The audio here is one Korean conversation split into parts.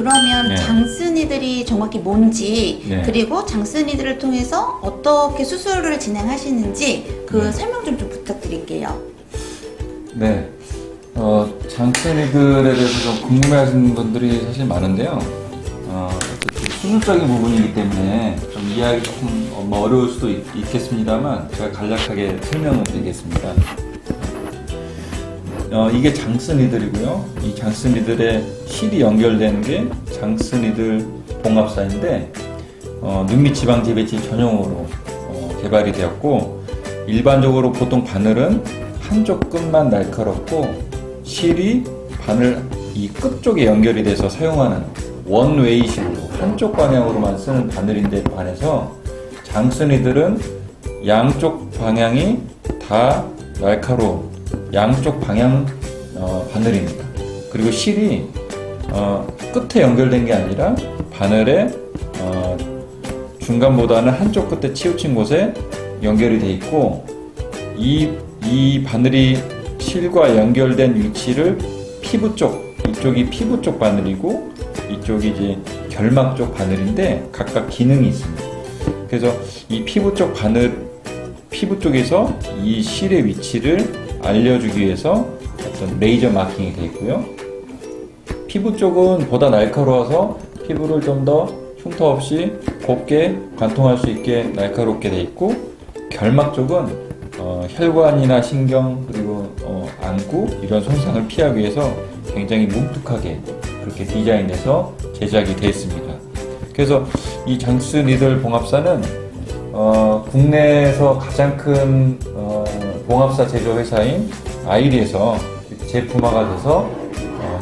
그러면 네. 장쓴이들이 정확히 뭔지 네. 그리고 장쓴이들을 통해서 어떻게 수술을 진행하시는지 그 네. 설명 좀 부탁드릴게요. 네. 장쓴이들에 대해서 좀 궁금해하시는 분들이 사실 많은데요. 어쨌든 수술적인 부분이기 때문에 좀 이해하기 조금 어려울 수도 있겠습니다만 제가 간략하게 설명을 드리겠습니다. 이게 장쓴이들이고요. 이 장쓴이들의 실이 연결되는 게 장쓴이들 봉합사인데 눈밑 지방 재배치 전용으로 개발이 되었고, 일반적으로 보통 바늘은 한쪽 끝만 날카롭고 실이 바늘 이 끝쪽에 연결이 돼서 사용하는 원웨이식으로 한쪽 방향으로만 쓰는 바늘인데 반해서 장쓴이들은 양쪽 방향이 다 날카로운 양쪽 방향 바늘입니다. 그리고 실이 끝에 연결된 게 아니라 바늘의 중간보다는 한쪽 끝에 치우친 곳에 연결이 돼 있고, 이 바늘이 실과 연결된 위치를 피부 쪽, 이쪽이 피부 쪽 바늘이고 이쪽이 이제 결막 쪽 바늘인데 각각 기능이 있습니다. 그래서 이 피부 쪽 바늘, 피부 쪽에서 이 실의 위치를 알려주기 위해서 어떤 레이저 마킹이 되어 있고요. 피부 쪽은 보다 날카로워서 피부를 좀 더 흉터 없이 곱게 관통할 수 있게 날카롭게 되어 있고, 결막 쪽은 혈관이나 신경 그리고 안구 이런 손상을 피하기 위해서 굉장히 뭉툭하게 그렇게 디자인해서 제작이 되어 있습니다. 그래서 이 장쓴이들 봉합사는 국내에서 가장 큰 봉합사 제조 회사인 아이리에서 제품화가 돼서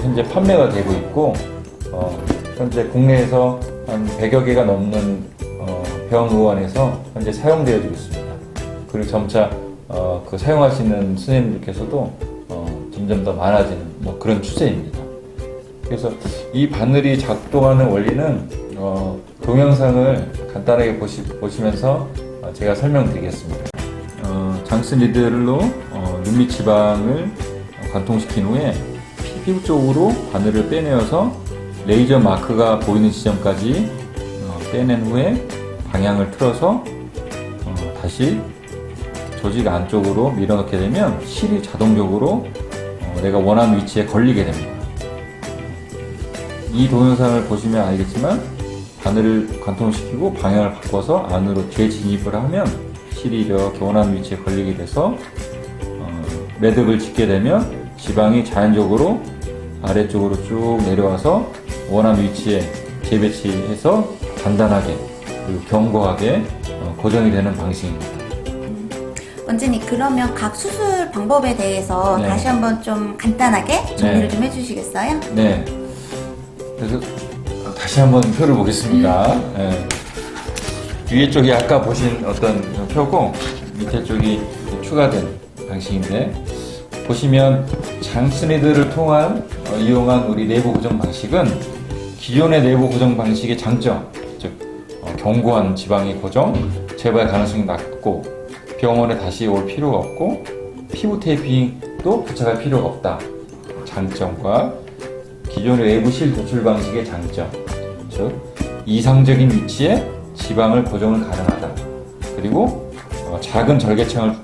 현재 판매가 되고 있고, 현재 국내에서 한 100여 개가 넘는 병의원에서 현재 사용되어지고 있습니다. 그리고 점차 그 사용하시는 선생님들께서도 점점 더 많아지는 그런 추세입니다. 그래서 이 바늘이 작동하는 원리는 동영상을 간단하게 보시면서 제가 설명드리겠습니다. 장쓴이들로 눈밑 지방을 관통시킨 후에 피부 쪽으로 바늘을 빼내어서 레이저 마크가 보이는 지점까지 빼낸 후에 방향을 틀어서 다시 조직 안쪽으로 밀어넣게 되면 실이 자동적으로 내가 원하는 위치에 걸리게 됩니다. 이 동영상을 보시면 알겠지만 바늘을 관통시키고 방향을 바꿔서 안으로 재진입을 하면 실이 이렇게 원하는 위치에 걸리게 돼서 매듭을 짓게 되면 지방이 자연적으로 아래쪽으로 쭉 내려와서 원하는 위치에 재배치해서 단단하게 그리고 견고하게 고정이 되는 방식입니다. 원장님, 그러면 각 수술 방법에 대해서 네. 다시 한번 좀 간단하게 정리를 네. 좀 해주시겠어요? 네. 그래서 다시 한번 표를 보겠습니다. 네. 위에 쪽이 아까 보신 어떤 표고 밑에 쪽이 추가된 방식인데, 보시면 장쓴이들을 통한 이용한 우리 내부 고정 방식은 기존의 내부 고정 방식의 장점, 즉 견고한 지방의 고정, 재발 가능성이 낮고 병원에 다시 올 필요가 없고 피부 테이핑도 부착할 필요가 없다. 장점과 기존의 외부 실 도출 방식의 장점, 즉 이상적인 위치에 지방을 고정을 가능하다. 그리고 작은 절개창을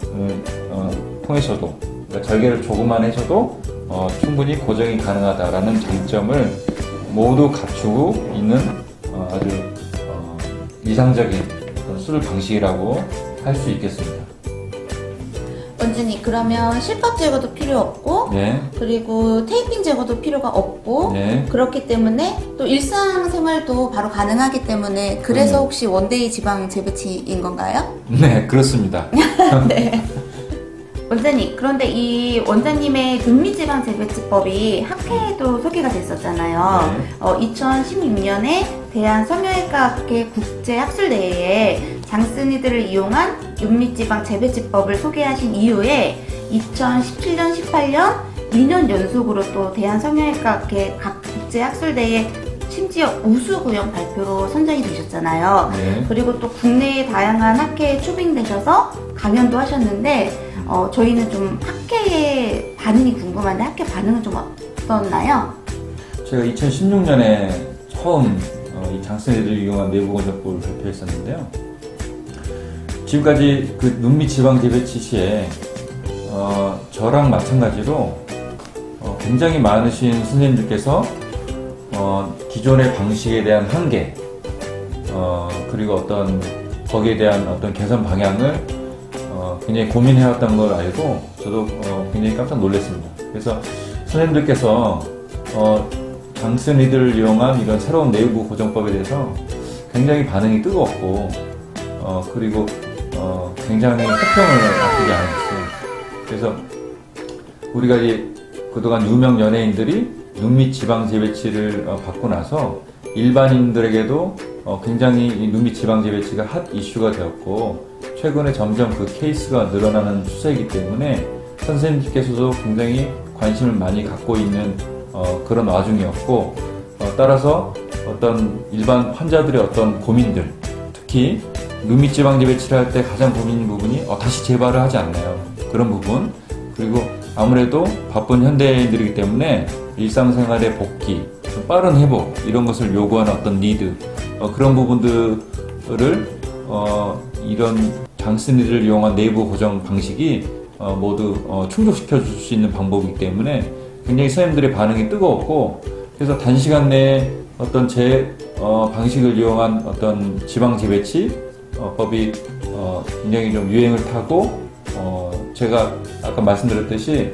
통해서도, 그러니까 절개를 조금만 해서도 충분히 고정이 가능하다라는 장점을 모두 갖추고 있는 아주 이상적인 수술 방식이라고 할 수 있겠습니다. 원장님, 그러면 실밥 제거도 필요 없고 네. 그리고 테이핑 제거도 필요가 없고 네. 그렇기 때문에 또 일상생활도 바로 가능하기 때문에 그래서 혹시 원데이 지방 재배치인 건가요? 네, 그렇습니다. 네. 원장님, 그런데 이 원장님의 눈밑 지방 재배치법이 학회에도 소개가 됐었잖아요. 2016년에 대한성형외과학회 국제학술대회에 장쓴이들을 이용한 눈밑 지방 재배치법을 소개하신 이후에 2017년, 18년 2년 연속으로 또 대한성형외과학회 각 국제학술대회 심지어 우수구역 발표로 선정이 되셨잖아요. 네. 그리고 또 국내의 다양한 학회에 초빙되셔서 강연도 하셨는데 저희는 좀 학회의 반응이 궁금한데 학회 반응은 좀 어떻나요? 제가 2016년에 처음 이 장스니드를 이용한 내부 건조법을 발표했었는데요. 지금까지 그 눈밑 지방 재배치 시에 저랑 마찬가지로 굉장히 많으신 선생님들께서 기존의 방식에 대한 한계, 그리고 거기에 대한 어떤 개선 방향을 굉장히 고민해왔던 걸 알고 저도 굉장히 깜짝 놀랐습니다. 그래서 선생님들께서 장스니드를 이용한 이런 새로운 내부 고정법에 대해서 굉장히 반응이 뜨거웠고 그리고 굉장히 호평을 아끼지 않았어요. 그래서 우리가 이제 그동안 유명 연예인들이 눈밑 지방 재배치를 받고 나서 일반인들에게도 굉장히 이 눈밑 지방 재배치가 핫 이슈가 되었고 최근에 점점 그 케이스가 늘어나는 추세이기 때문에 선생님께서도 굉장히 관심을 많이 갖고 있는 그런 와중이었고 따라서 어떤 일반 환자들의 어떤 고민들, 특히 눈밑 지방 재배치를 할 때 가장 고민인 부분이 다시 재발을 하지 않나요? 그런 부분, 그리고 아무래도 바쁜 현대인들이기 때문에 일상생활의 복귀, 좀 빠른 회복 이런 것을 요구하는 어떤 니드, 그런 부분들을 이런 장스니드를 이용한 내부 고정 방식이 모두 충족시켜 줄 수 있는 방법이기 때문에 굉장히 선생님들의 반응이 뜨거웠고, 그래서 단시간 내에 어떤 방식을 이용한 어떤 지방 재배치 법이 굉장히 좀 유행을 타고 제가 아까 말씀드렸듯이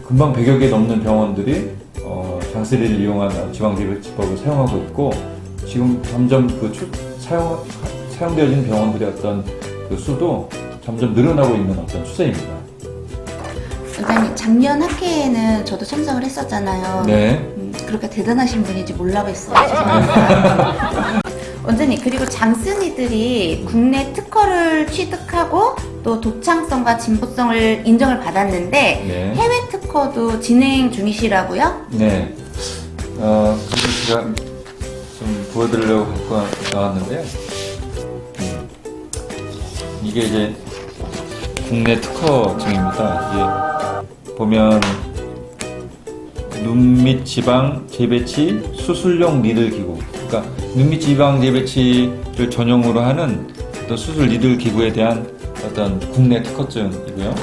금방 100여 개 넘는 병원들이 장스니드를 이용한 지방 재배치법을 사용하고 있고, 지금 점점 사용되어진 병원들의 어떤 그 수도 점점 늘어나고 있는 어떤 추세입니다. 원장님, 작년 학회에는 저도 참석을 했었잖아요. 네. 그렇게 대단하신 분인지 몰라뵀어요. 죄송합니다. 원장님, 그리고 장스니들이 국내 특허를 취득하고 또 독창성과 진보성을 인정을 받았는데 네. 해외 특허도 진행 중이시라고요? 네. 그래서 제가 좀 보여드리려고 갖고 나왔는데요. 이게 이제 국내 특허증입니다. 이게 보면 눈밑 지방 재배치 수술용 니들 기구. 그러니까 눈밑 지방 재배치를 전용으로 하는 어떤 수술 니들 기구에 대한 어떤 국내 특허증이고요.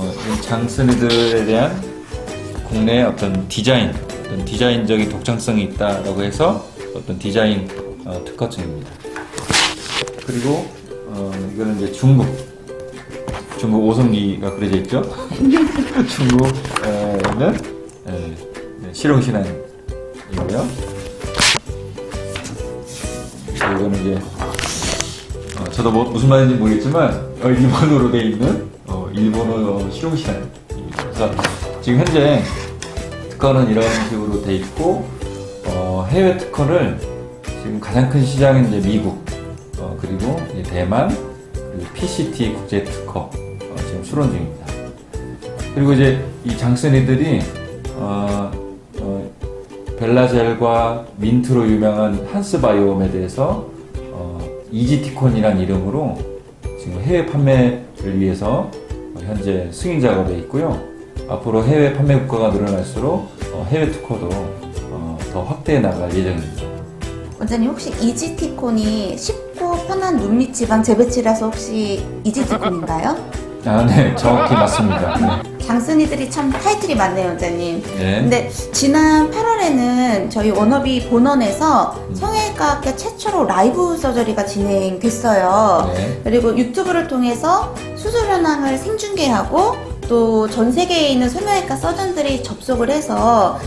이 장스니드에 대한 국내 어떤 디자인적인 독창성이 있다라고 해서 어떤 디자인 특허증입니다. 그리고 이거는 이제 중국 오성기가 그려져 있죠. 중국에는 실용신안이고요. 이거는 이제 저도 무슨 말인지 모르겠지만 일본어로 되어 있는 일본어 실용신안입니다. 그래서 지금 현재 특허는 이런 식으로 되어 있고 해외 특허를 지금 가장 큰 시장은 이제 미국, 그리고 이제 대만, 그리고 PCT 국제 특허 지금 수론 중입니다. 그리고 이제 이 장스니들이 벨라젤과 민트로 유명한 한스바이옴에 대해서 이지티콘이라는 이름으로 지금 해외 판매를 위해서 현재 승인 작업에 있고요. 앞으로 해외 판매 국가가 늘어날수록 해외 특허도 더 확대해 나갈 예정입니다. 원장님, 혹시 이지티콘이 쉽고 편한 눈밑 지방 재배치라서 혹시 이지티콘인가요? 네, 정확히 맞습니다. 네. 장스니들이 참 타이틀이 많네요, 원장님. 네. 근데 지난 8월에는 저희 워너비 본원에서 성형외과학회 최초로 라이브 서저리가 진행됐어요. 네. 그리고 유튜브를 통해서 수술 현황을 생중계하고 또 전 세계에 있는 성형외과 서전들이 접속을 해서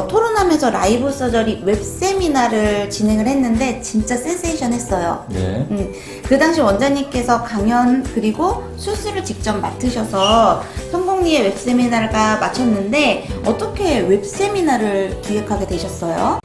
토론하면서 라이브 서저리 웹 세미나를 진행을 했는데 진짜 센세이션했어요. 네. 그 당시 원장님께서 강연 그리고 수술을 직접 맡으셔서 성공리에 웹 세미나가 마쳤는데 어떻게 웹 세미나를 기획하게 되셨어요?